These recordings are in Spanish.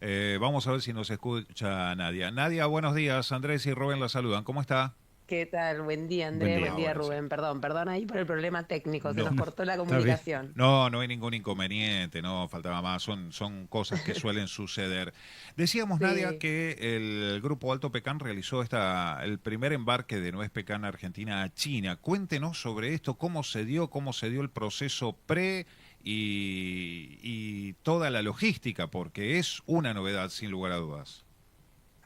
Vamos a ver si nos escucha Nadia. Nadia, buenos días. Andrés y Rubén la saludan. ¿Cómo está? ¿Qué tal? Buen día, Buen Andrés. día. Buen día, Ahora sí. Rubén. Perdón ahí por el problema técnico. Se No, nos cortó la Está bien. comunicación. no, no hay ningún inconveniente, no faltaba más. Son cosas que suelen suceder. Decíamos, Nadia, Sí. que el grupo Alto Pecan realizó el primer embarque de nuez pecan argentina a China. Cuéntenos sobre esto, cómo se dio el proceso pre y toda la logística, porque es una novedad, sin lugar a dudas.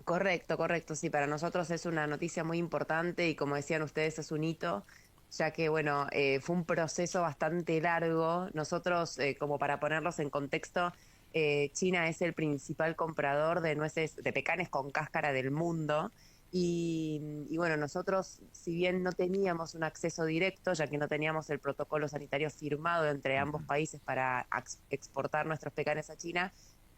Correcto, correcto. Sí, para nosotros es una noticia muy importante y como decían ustedes, es un hito, ya que, bueno, fue un proceso bastante largo. Nosotros, como para ponerlos en contexto, China es el principal comprador de nueces, de pecanes con cáscara del mundo. Y bueno, nosotros, si bien no teníamos un acceso directo, ya que no teníamos el protocolo sanitario firmado entre ambos Ujú, países para exportar nuestros pecanes a China,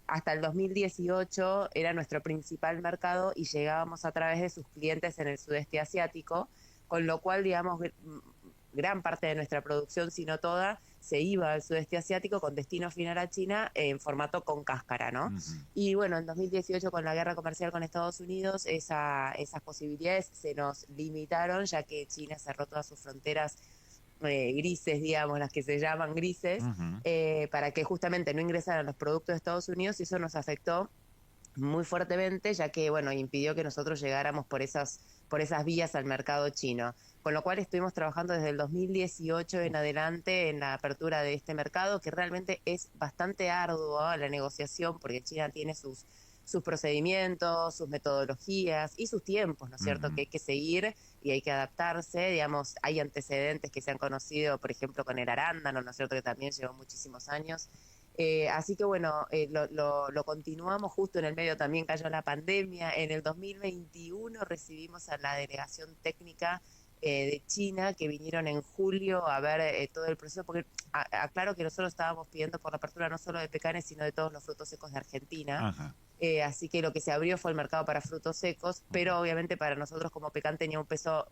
hasta el 2018 era nuestro principal mercado y llegábamos a través de sus clientes en el sudeste asiático, con lo cual, digamos, gran parte de nuestra producción, si no toda, se iba al sudeste asiático con destino final a China en formato con cáscara, ¿no? ujú. Y bueno, en 2018 con la guerra comercial con Estados Unidos, esas posibilidades se nos limitaron, ya que China cerró todas sus fronteras grises, digamos, las que se llaman grises, Ujú. para que justamente no ingresaran los productos de Estados Unidos y eso nos afectó muy fuertemente, ya que, bueno, impidió que nosotros llegáramos por esas vías al mercado chino. Con lo cual estuvimos trabajando desde el 2018 en adelante en la apertura de este mercado, que realmente es bastante arduo la negociación, porque China tiene sus procedimientos, sus metodologías y sus tiempos, ¿no es cierto?, Ujú. que hay que seguir y hay que adaptarse. Digamos, hay antecedentes que se han conocido, por ejemplo, con el arándano, ¿no es cierto?, que también llevó muchísimos años. Así que bueno, lo continuamos, justo en el medio también cayó la pandemia. En el 2021 recibimos a la delegación técnica de China que vinieron en julio a ver todo el proceso, porque aclaro que nosotros estábamos pidiendo por la apertura no solo de pecanes, sino de todos los frutos secos de Argentina. Ajá. Así que lo que se abrió fue el mercado para frutos secos, Ujú. pero obviamente para nosotros como pecan tenía un peso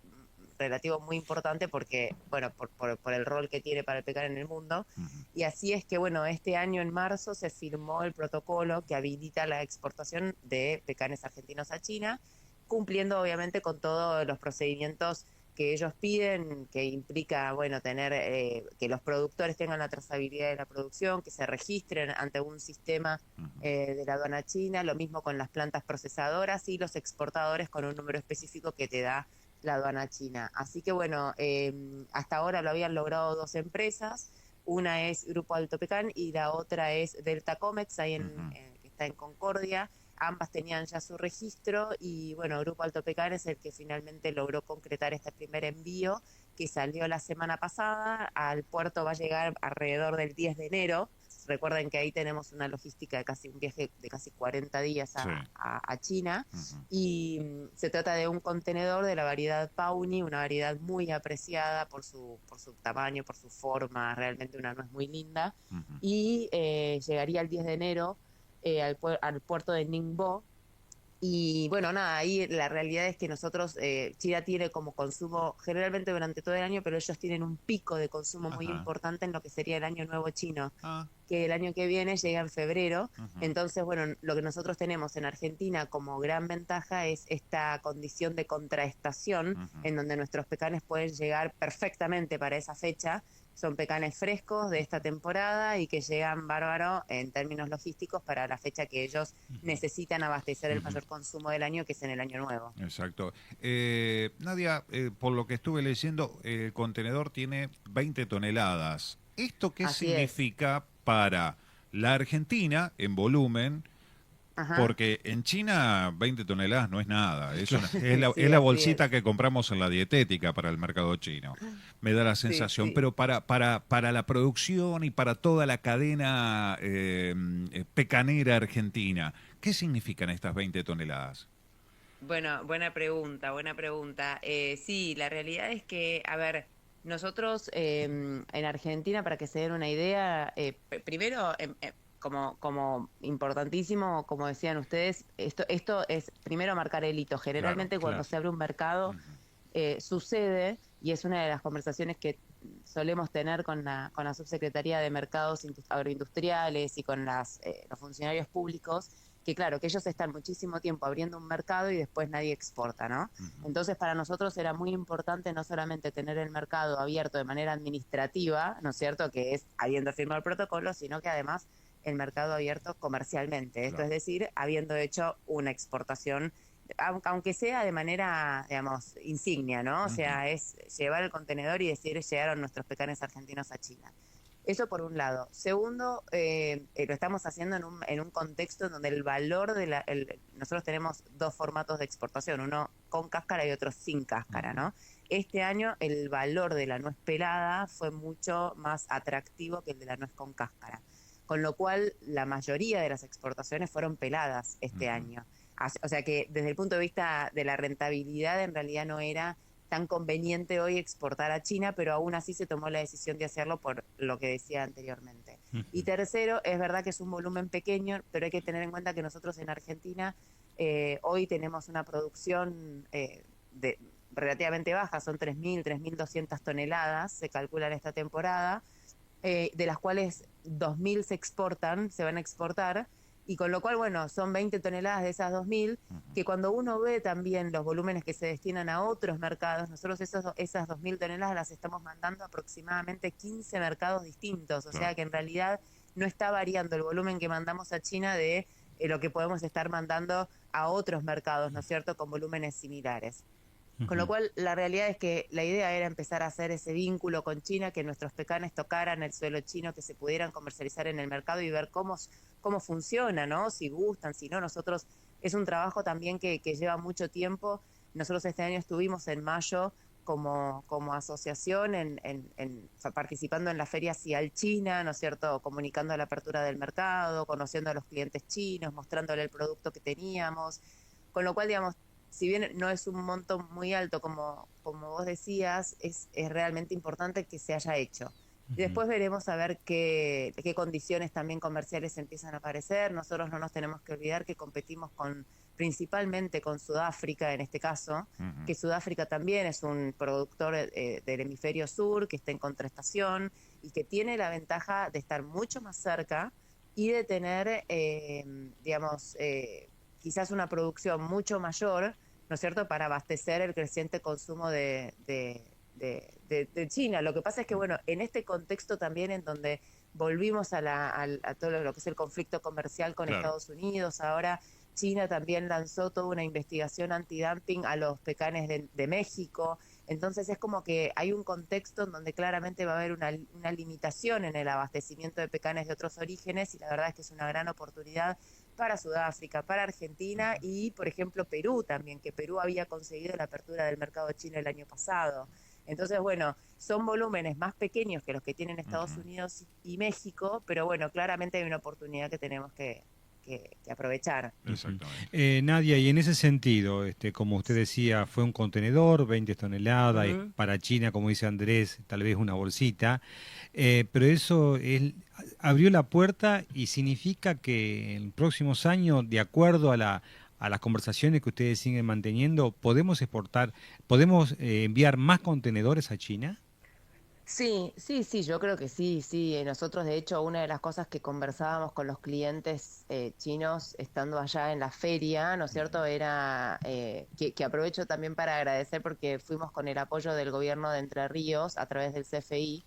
relativo muy importante porque, bueno, por el rol que tiene para el pecan en el mundo. Ujú. Y así es que, bueno, este año en marzo se firmó el protocolo que habilita la exportación de pecanes argentinos a China, cumpliendo obviamente con todos los procedimientos que ellos piden, que implica, bueno, tener que los productores tengan la trazabilidad de la producción, que se registren ante un sistema Ujú. de la aduana china, lo mismo con las plantas procesadoras y los exportadores con un número específico que te da la aduana china. Así que bueno, hasta ahora lo habían logrado dos empresas, una es Grupo Alto Pecan y la otra es Delta Comex, ahí Ujú. que está en Concordia. Ambas tenían ya su registro y bueno, Grupo Alto Pecan es el que finalmente logró concretar este primer envío que salió la semana pasada. Al puerto va a llegar alrededor del 10 de enero. Recuerden que ahí tenemos una logística de casi un viaje de casi 40 días Sí. a China Ujú. y se trata de un contenedor de la variedad Pauni, una variedad muy apreciada por su tamaño, por su forma, realmente una nuez muy linda, Ujú. y llegaría el 10 de enero al puerto de Ningbo, y bueno, nada, ahí la realidad es que nosotros, China tiene como consumo generalmente durante todo el año, pero ellos tienen un pico de consumo muy Ajá. importante en lo que sería el Año Nuevo chino, Ah. que el año que viene llega en febrero. Ujú. Entonces, bueno, lo que nosotros tenemos en Argentina como gran ventaja es esta condición de contraestación, Ujú. en donde nuestros pecanes pueden llegar perfectamente para esa fecha. Son pecanes frescos de esta temporada y que llegan bárbaro en términos logísticos para la fecha que ellos necesitan abastecer el Ujú. mayor consumo del año, que es en el año nuevo. Exacto. Nadia, por lo que estuve leyendo, el contenedor tiene 20 toneladas. ¿Esto qué Así es. significa para la Argentina en volumen? Ajá. Porque en China 20 toneladas no es nada, es Sí, la así bolsita es. que compramos en la dietética para el mercado chino. Me da la Sí, sensación, sí. pero para la producción y para toda la cadena pecanera argentina, ¿qué significan estas 20 toneladas? Bueno, buena pregunta, buena pregunta. Sí, la realidad es que, a ver, nosotros en Argentina, para que se den una idea, primero, como importantísimo, como decían ustedes, esto es primero marcar el hito. Claro, Generalmente cuando claro. se abre un mercado Ujú. sucede, y es una de las conversaciones que solemos tener con la Subsecretaría de Mercados Agroindustriales y con los funcionarios públicos, que claro, que ellos están muchísimo tiempo abriendo un mercado y después nadie exporta, ¿no? Entonces para nosotros era muy importante no solamente tener el mercado abierto de manera administrativa, ¿no es cierto?, que es habiendo firmado el protocolo, sino que además el mercado abierto comercialmente, esto es decir, habiendo hecho una exportación, aunque sea de manera, digamos, insignia, ¿no? O sea, es llevar el contenedor y decir, llegaron nuestros pecanes argentinos a China. Eso por un lado. Segundo, lo estamos haciendo en un contexto donde el valor de nosotros tenemos dos formatos de exportación, uno con cáscara y otro sin cáscara, ¿no? Este año el valor de la nuez pelada fue mucho más atractivo que el de la nuez con cáscara, con lo cual la mayoría de las exportaciones fueron peladas este año. O sea que desde el punto de vista de la rentabilidad en realidad no era tan conveniente hoy exportar a China, pero aún así se tomó la decisión de hacerlo por lo que decía anteriormente. Y tercero, es verdad que es un volumen pequeño, pero hay que tener en cuenta que nosotros en Argentina hoy tenemos una producción relativamente baja, son 3.200 toneladas, se calcula en esta temporada, de las cuales 2.000 se van a exportar, y con lo cual, bueno, son 20 toneladas de esas 2.000, que cuando uno ve también los volúmenes que se destinan a otros mercados, nosotros esas 2.000 toneladas las estamos mandando a aproximadamente 15 mercados distintos, o sea que en realidad no está variando el volumen que mandamos a China de lo que podemos estar mandando a otros mercados, ¿no es cierto?, con volúmenes similares. Con lo cual, la realidad es que la idea era empezar a hacer ese vínculo con China, que nuestros pecanes tocaran el suelo chino, que se pudieran comercializar en el mercado y ver cómo funciona, ¿no? Si gustan, si no. Nosotros, es un trabajo también que lleva mucho tiempo. Nosotros este año estuvimos en mayo como asociación participando en la feria CIAL China, ¿no es cierto?, comunicando la apertura del mercado, conociendo a los clientes chinos, mostrándole el producto que teníamos. Con lo cual, digamos, si bien no es un monto muy alto, como vos decías, es realmente importante que se haya hecho. Y después veremos a ver qué condiciones también comerciales empiezan a aparecer. Nosotros no nos tenemos que olvidar que competimos principalmente con Sudáfrica en este caso, que Sudáfrica también es un productor del hemisferio sur, que está en contraestación y que tiene la ventaja de estar mucho más cerca y de tener, quizás una producción mucho mayor, ¿no es cierto?, para abastecer el creciente consumo de China. Lo que pasa es que, bueno, en este contexto también en donde volvimos a todo lo que es el conflicto comercial con Estados Unidos, ahora China también lanzó toda una investigación antidumping a los pecanes de México. Entonces es como que hay un contexto en donde claramente va a haber una limitación en el abastecimiento de pecanes de otros orígenes, y la verdad es que es una gran oportunidad para Sudáfrica, para Argentina y, por ejemplo, Perú también, que Perú había conseguido la apertura del mercado chino el año pasado. Entonces, bueno, son volúmenes más pequeños que los que tienen Estados Unidos y México, pero bueno, claramente hay una oportunidad que tenemos que aprovechar. Exactamente. Nadia, y en ese sentido, como usted decía, fue un contenedor, 20 toneladas, y para China, como dice Andrés, tal vez una bolsita, pero eso abrió la puerta y significa que en próximos años, de acuerdo a las conversaciones que ustedes siguen manteniendo, podemos exportar, podemos enviar más contenedores a China. Sí, sí, sí, yo creo que sí, sí. Nosotros, de hecho, una de las cosas que conversábamos con los clientes chinos estando allá en la feria, ¿no es cierto?, era que aprovecho también para agradecer porque fuimos con el apoyo del gobierno de Entre Ríos a través del CFI.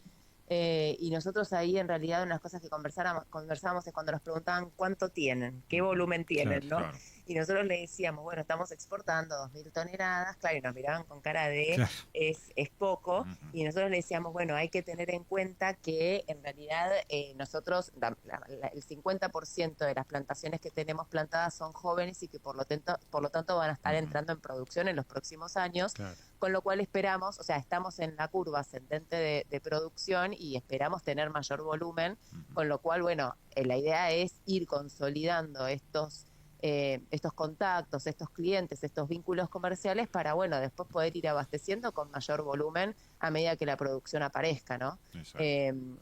Y nosotros ahí en realidad unas cosas que conversábamos es cuando nos preguntaban cuánto tienen, qué volumen tienen, ¿no? Claro. Y nosotros le decíamos, bueno, estamos exportando 2.000 toneladas, claro, y nos miraban con cara de Claro. es poco, y nosotros le decíamos, bueno, hay que tener en cuenta que en realidad nosotros, el 50% de las plantaciones que tenemos plantadas son jóvenes y que por lo tanto van a estar entrando en producción en los próximos años, Claro. con lo cual esperamos, o sea, estamos en la curva ascendente de producción y esperamos tener mayor volumen, con lo cual, bueno, la idea es ir consolidando estos contactos, estos clientes, estos vínculos comerciales para, bueno, después poder ir abasteciendo con mayor volumen a medida que la producción aparezca, ¿no?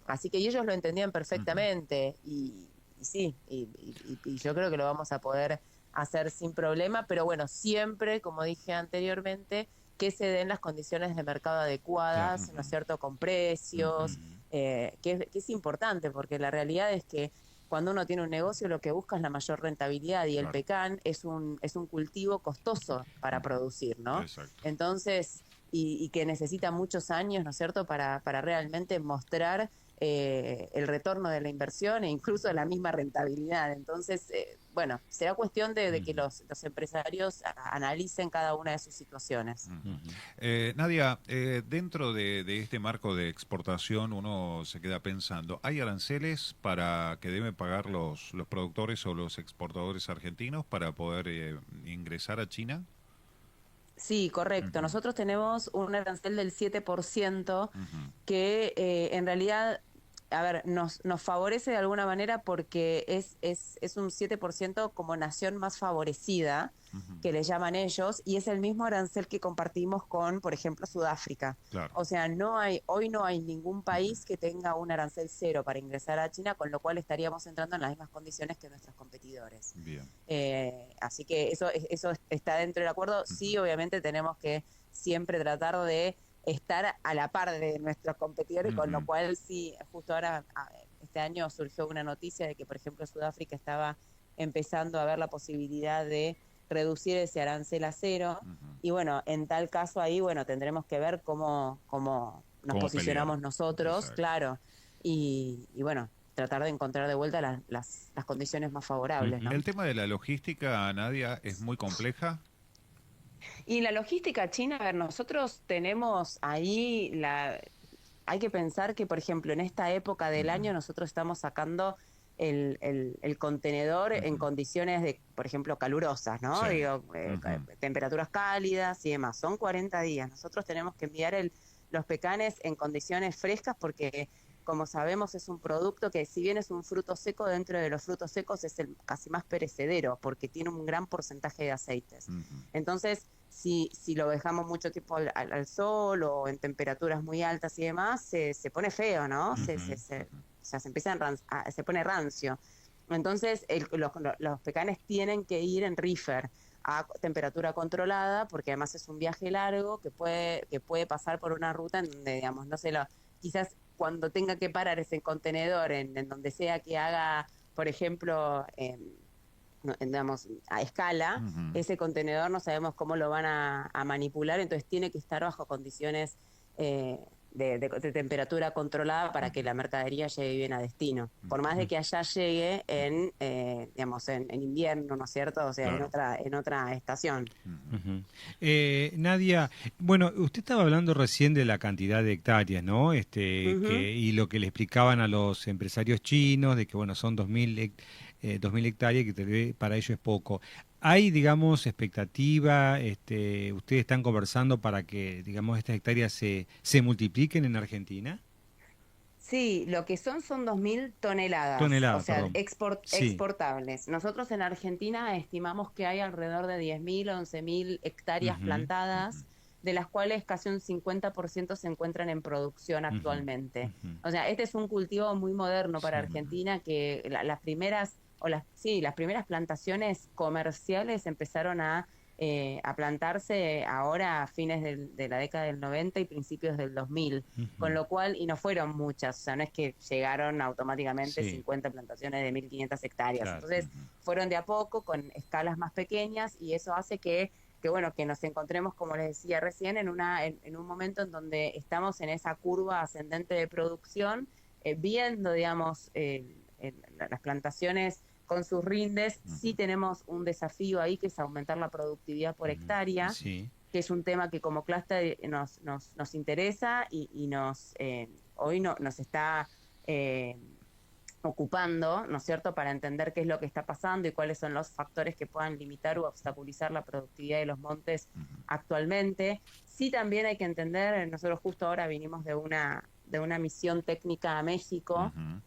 Así que ellos lo entendían perfectamente y sí, y yo creo que lo vamos a poder hacer sin problema, pero bueno, siempre, como dije anteriormente, que se den las condiciones de mercado adecuadas, ¿no es cierto?, con precios, que es importante, porque la realidad es que cuando uno tiene un negocio lo que busca es la mayor rentabilidad y el Claro. pecan es un cultivo costoso para producir, ¿no? Exacto. Entonces, y que necesita muchos años, ¿no es cierto?, para realmente mostrar el retorno de la inversión e incluso la misma rentabilidad. Entonces, bueno, será cuestión de que los empresarios analicen cada una de sus situaciones. Nadia, dentro de este marco de exportación uno se queda pensando, ¿hay aranceles para que deben pagar los productores o los exportadores argentinos para poder ingresar a China? Sí, correcto. Ujú, Nosotros tenemos un arancel del 7% ujú, que en realidad, a ver, nos favorece de alguna manera porque es un 7% como nación más favorecida, ujú. que le llaman ellos, y es el mismo arancel que compartimos con, por ejemplo, Sudáfrica. Claro. O sea, hoy no hay ningún Ujú. país que tenga un arancel cero para ingresar a China, con lo cual estaríamos entrando en las mismas condiciones que nuestros competidores. Bien. Así que eso está dentro del acuerdo. Ujú, Sí, obviamente tenemos que siempre tratar de estar a la par de nuestros competidores, con lo ujú, cual sí, justo ahora, este año surgió una noticia de que, por ejemplo, Sudáfrica estaba empezando a ver la posibilidad de reducir ese arancel a cero. ujú. Y bueno, en tal caso ahí, bueno, tendremos que ver cómo nos ¿Cómo pelear? posicionamos nosotros, Exacto. claro, y bueno, tratar de encontrar de vuelta las condiciones más favorables, Ujú. ¿no? El tema de la logística, Nadia, es muy compleja. Y la logística china, a ver, nosotros tenemos ahí hay que pensar que, por ejemplo, en esta época del Ujú, año nosotros estamos sacando el contenedor en ujú. condiciones de, por ejemplo, calurosas, ¿no? Sí. Digo, Ujú, temperaturas cálidas y demás. Son 40 días. Nosotros tenemos que enviar los pecanes en condiciones frescas porque, como sabemos, es un producto que, si bien es un fruto seco, dentro de los frutos secos es el casi más perecedero porque tiene un gran porcentaje de aceites. ujú. Entonces, si lo dejamos mucho tiempo al sol o en temperaturas muy altas y demás, se pone feo, ¿no? Ujú, O sea, se empieza se pone rancio. Entonces, los pecanes tienen que ir en reefer a temperatura controlada, porque además es un viaje largo que puede pasar por una ruta en donde, digamos, no sé, quizás cuando tenga que parar ese contenedor en donde sea que haga, por ejemplo, digamos, a escala, ujú. ese contenedor no sabemos cómo lo van a manipular, entonces tiene que estar bajo condiciones de temperatura controlada para que Ujú, la mercadería llegue bien a destino. Por más de Ujú. que allá llegue ujú. digamos, en invierno, ¿no es cierto? O sea, Claro. en otra estación. Ujú, Ujú. Nadia, bueno, usted estaba hablando recién de la cantidad de hectáreas, ¿no? Ujú. Y lo que le explicaban a los empresarios chinos, de que, bueno, son 2000 hectáreas, que para ellos es poco. ¿Hay, digamos, expectativa? ¿Ustedes están conversando para que, digamos, estas hectáreas se multipliquen en Argentina? Sí, lo que son 2.000 toneladas, o Toneladas, sea, perdón. Sí. exportables. Nosotros en Argentina estimamos que hay alrededor de 10.000, 11.000 hectáreas Ujú, ujú, plantadas, de las cuales casi un 50% se encuentran en producción ujú, actualmente. ujú, O sea, este es un cultivo muy moderno para sí. ujú. Argentina que las primeras, sí, las primeras plantaciones comerciales empezaron a plantarse ahora a fines de la década del 90 y principios del 2000, Ujú, con lo cual, y no fueron muchas, o sea, no es que llegaron automáticamente sí, 50 plantaciones de 1.500 hectáreas, claro. entonces Ujú, fueron de a poco, con escalas más pequeñas, y eso hace bueno, que nos encontremos, como les decía recién, en un momento en donde estamos en esa curva ascendente de producción, viendo, digamos, las plantaciones con sus rindes. Sí ujú, tenemos un desafío ahí, que es aumentar la productividad por Ujú, hectárea, sí. que es un tema que como clúster nos interesa y hoy nos está eh, ocupando, ¿no es cierto?, para entender qué es lo que está pasando y cuáles son los factores que puedan limitar o obstaculizar la productividad de los montes ujú, actualmente. Sí, también hay que entender, nosotros justo ahora vinimos de una misión técnica a México, ujú,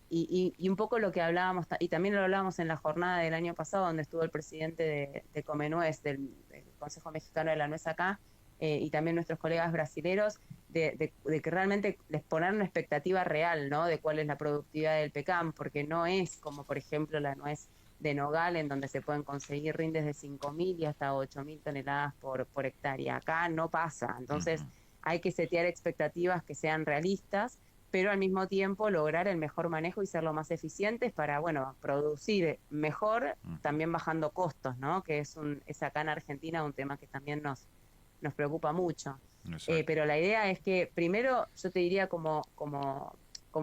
y un poco lo que hablábamos, y también lo hablábamos en la jornada del año pasado, donde estuvo el presidente de Comenuez, del Consejo Mexicano de la Nuez acá, y también nuestros colegas brasileros, de que realmente les poner una expectativa real, ¿no? De cuál es la productividad del pecan, porque no es como, por ejemplo, la nuez de nogal, en donde se pueden conseguir rindes de 5.000 y hasta 8.000 toneladas por hectárea. Acá no pasa. ujú. Entonces, hay que setear expectativas que sean realistas, pero al mismo tiempo lograr el mejor manejo y ser lo más eficientes para, bueno, producir mejor, también bajando costos, ¿no? Que es acá en Argentina un tema que también nos preocupa mucho. Pero la idea es que primero yo te diría como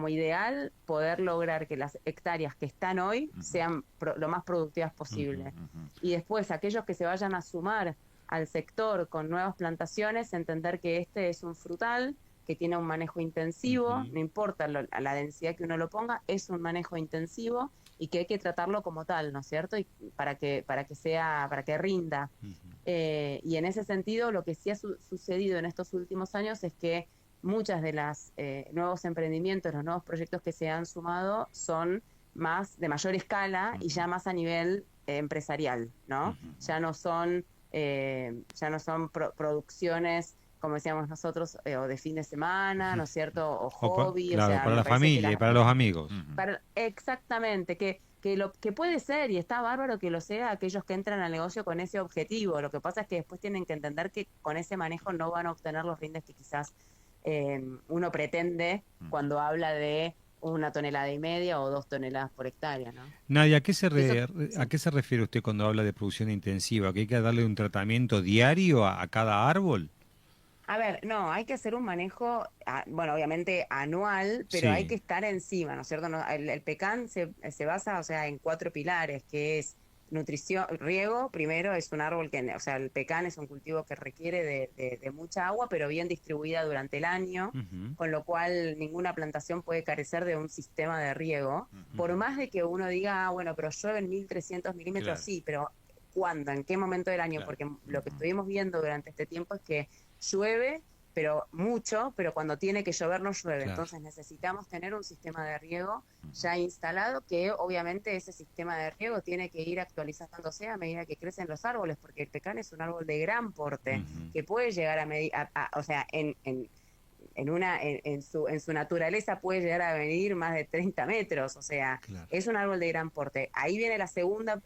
ideal poder lograr que las hectáreas que están hoy sean lo más productivas posible. Y después aquellos que se vayan a sumar al sector con nuevas plantaciones, entender que este es un frutal que tiene un manejo intensivo, no importa la densidad que uno lo ponga, es un manejo intensivo y que hay que tratarlo como tal, ¿no es cierto? Y para que rinda. Y en ese sentido, lo que sí ha sucedido en estos últimos años es que muchas de las nuevos emprendimientos, los nuevos proyectos que se han sumado son de mayor escala y ya más a nivel empresarial, ¿no? Ya no son producciones, como decíamos nosotros, o de fin de semana, ¿no es cierto? O hobby, claro, o sea, para me la parece que familia y para los amigos. exactamente, que puede ser y está bárbaro que lo sea aquellos que entran al negocio con ese objetivo. Lo que pasa es que después tienen que entender que con ese manejo no van a obtener los rindes que quizás uno pretende cuando habla de 1,5 toneladas o 2 toneladas por hectárea, ¿no? Nadia, Eso, ¿a sí. qué se refiere usted cuando habla de producción intensiva? ¿Que hay que darle un tratamiento diario a cada árbol? A ver, no, hay que hacer un manejo, bueno, obviamente anual, pero hay que Sí. estar encima, ¿no es cierto? No, el PECAN se basa, o sea, en 4 pilares, que es nutrición, riego, primero es un árbol o sea, el PECAN es un cultivo que requiere de mucha agua, pero bien distribuida durante el año, Ujú, con lo cual ninguna plantación puede carecer de un sistema de riego, por ujú. más de que uno diga, bueno, pero llueven 1.300 milímetros, Claro, sí, pero ¿cuándo? ¿En qué momento del año? claro. Porque lo que estuvimos viendo durante este tiempo es que llueve, pero mucho, pero cuando tiene que llover no llueve. Claro. Entonces necesitamos tener un sistema de riego ya instalado, que obviamente ese sistema de riego tiene que ir actualizándose a medida que crecen los árboles, porque el pecán es un árbol de gran porte, Ujú. que puede llegar a medir, o sea, en su naturaleza puede llegar a medir más de 30 metros, o sea, Claro. es un árbol de gran porte. Ahí viene segundo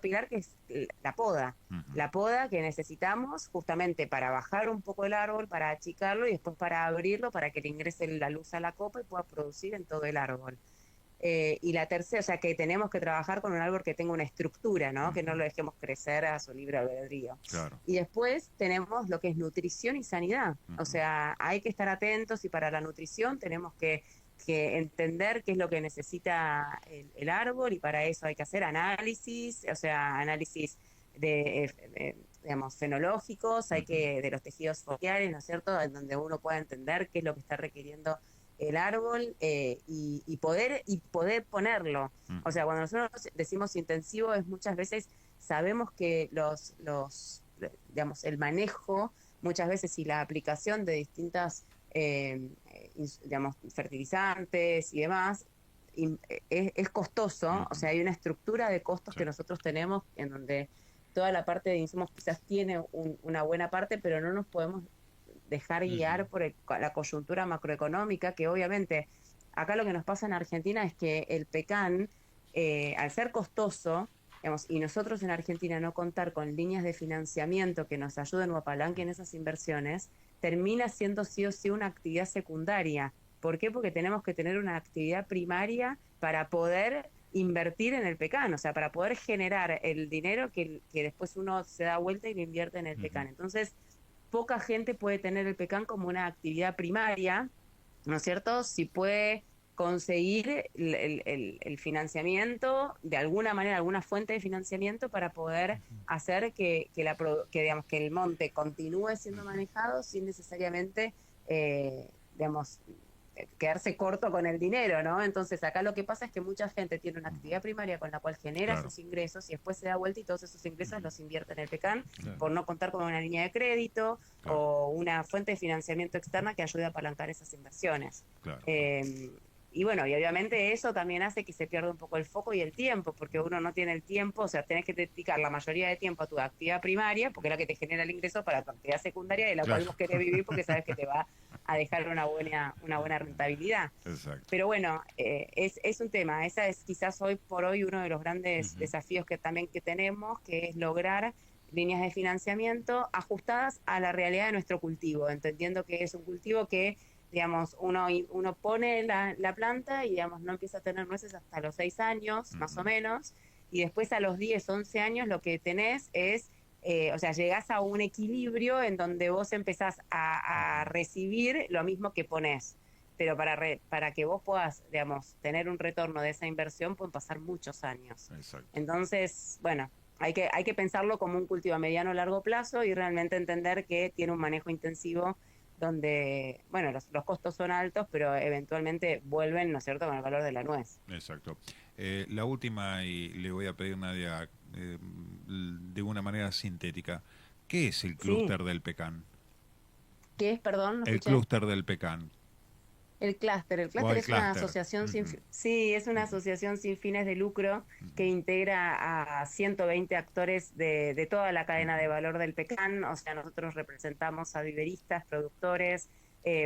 pilar, que es la poda. La poda que necesitamos justamente para bajar un poco el árbol, para achicarlo y después para abrirlo, para que le ingrese la luz a la copa y pueda producir en todo el árbol. Y la tercera, o sea, que tenemos que trabajar con un árbol que tenga una estructura, ¿no? Que no lo dejemos crecer a su libre albedrío. Claro. Y después tenemos lo que es nutrición y sanidad. O sea, hay que estar atentos y para la nutrición tenemos que entender qué es lo que necesita el árbol y para eso hay que hacer análisis, o sea, análisis digamos, fenológicos, de los tejidos foliares, ¿no es cierto?, en donde uno pueda entender qué es lo que está requiriendo el árbol y poder ponerlo. O sea, cuando nosotros decimos intensivo es muchas veces sabemos que digamos, el manejo muchas veces y la aplicación de distintas digamos, fertilizantes y demás es costoso, o sea, hay una estructura de costos Sí. que nosotros tenemos en donde toda la parte de insumos quizás tiene una buena parte, pero no nos podemos dejar guiar por la coyuntura macroeconómica, que obviamente acá lo que nos pasa en Argentina es que el PECAN, al ser costoso, digamos, y nosotros en Argentina no contar con líneas de financiamiento que nos ayuden o apalanquen esas inversiones, termina siendo sí o sí una actividad secundaria. ¿Por qué? Porque tenemos que tener una actividad primaria para poder invertir en el PECAN, o sea, para poder generar el dinero que después uno se da vuelta y lo invierte en el PECAN. Entonces, poca gente puede tener el PECAN como una actividad primaria, ¿no es cierto? Si puede conseguir el financiamiento, de alguna manera, alguna fuente de financiamiento para poder hacer digamos, que el monte continúe siendo manejado sin necesariamente, digamos, quedarse corto con el dinero, ¿no? Entonces acá lo que pasa es que mucha gente tiene una actividad primaria con la cual genera Claro. sus ingresos y después se da vuelta y todos esos ingresos los invierte en el PECAN Claro. por no contar con una línea de crédito Claro. o una fuente de financiamiento externa que ayude a apalancar esas inversiones. Claro. Y bueno, y obviamente eso también hace que se pierda un poco el foco y el tiempo, porque uno no tiene el tiempo, o sea, tenés que dedicar la mayoría de tiempo a tu actividad primaria, porque es la que te genera el ingreso para tu actividad secundaria, de la cual vos querés vivir porque sabes que te va a dejar una buena rentabilidad. Exacto. Pero bueno, es un tema, esa es quizás hoy por hoy uno de los grandes desafíos que tenemos, que es lograr líneas de financiamiento ajustadas a la realidad de nuestro cultivo, entendiendo que es un cultivo que digamos, uno pone la planta y, digamos, no empieza a tener nueces hasta los 6 años, más o menos, y después a los 10, 11 años lo que tenés es, o sea, llegás a un equilibrio en donde vos empezás a recibir lo mismo que ponés. Pero para que vos puedas, digamos, tener un retorno de esa inversión pueden pasar muchos años. Exacto. Entonces, bueno, hay que pensarlo como un cultivo a mediano o largo plazo y realmente entender que tiene un manejo intensivo donde, bueno, los costos son altos, pero eventualmente vuelven, ¿no es cierto?, con el valor de la nuez. Exacto. La última, y le voy a pedir, Nadia, de una manera sintética, ¿qué es el Sí. clúster del pecan? ¿Qué es, perdón? No El escuché. clúster del pecan. El clúster O el es una clúster. asociación Ujú. sí, es una asociación sin fines de lucro que integra a 120 actores de toda la cadena de valor del pecan. O sea, nosotros representamos a viveristas, productores,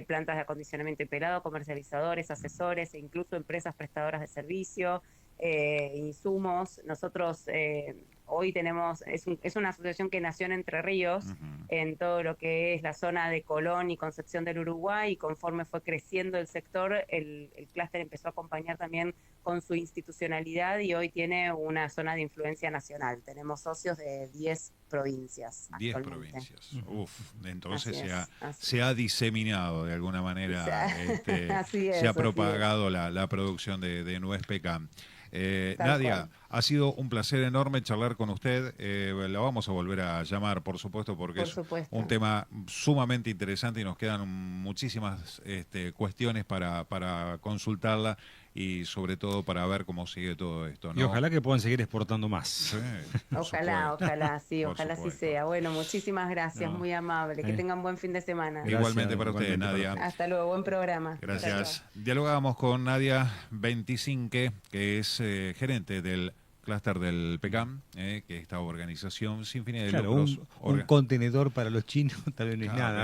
plantas de acondicionamiento y pelado, comercializadores, asesores e incluso empresas prestadoras de servicio, insumos. Nosotros hoy tenemos, es una asociación que nació en Entre Ríos, en todo lo que es la zona de Colón y Concepción del Uruguay, y conforme fue creciendo el sector, el clúster empezó a acompañar también con su institucionalidad y hoy tiene una zona de influencia nacional. Tenemos socios de 10 provincias 10 actualmente. provincias. Uf, entonces Así es, se ha diseminado de alguna manera, así se ha es. propagado la producción de nuez pecan. Tal Nadia, cual. ha sido un placer enorme charlar con usted. La vamos a volver a llamar, por supuesto, porque Por es un supuesto. tema sumamente interesante y nos quedan muchísimas cuestiones para consultarla y sobre todo para ver cómo sigue todo esto, Y ¿no? ojalá que puedan seguir exportando más. Sí, por Ojalá, supuesto, ojalá, sí, por ojalá sí supuesto. sea. Bueno, muchísimas gracias, No, muy amable. Que tengan buen fin de semana. Gracias, Igualmente para usted, igualmente para Nadia. usted. Hasta luego, buen programa. Chao, Gracias. chao. Dialogábamos con Nadia 25, que es gerente del clúster del PECAM, que es esta organización sin fines de Claro, lucros. un contenedor para los chinos tal vez no es Claro, nada.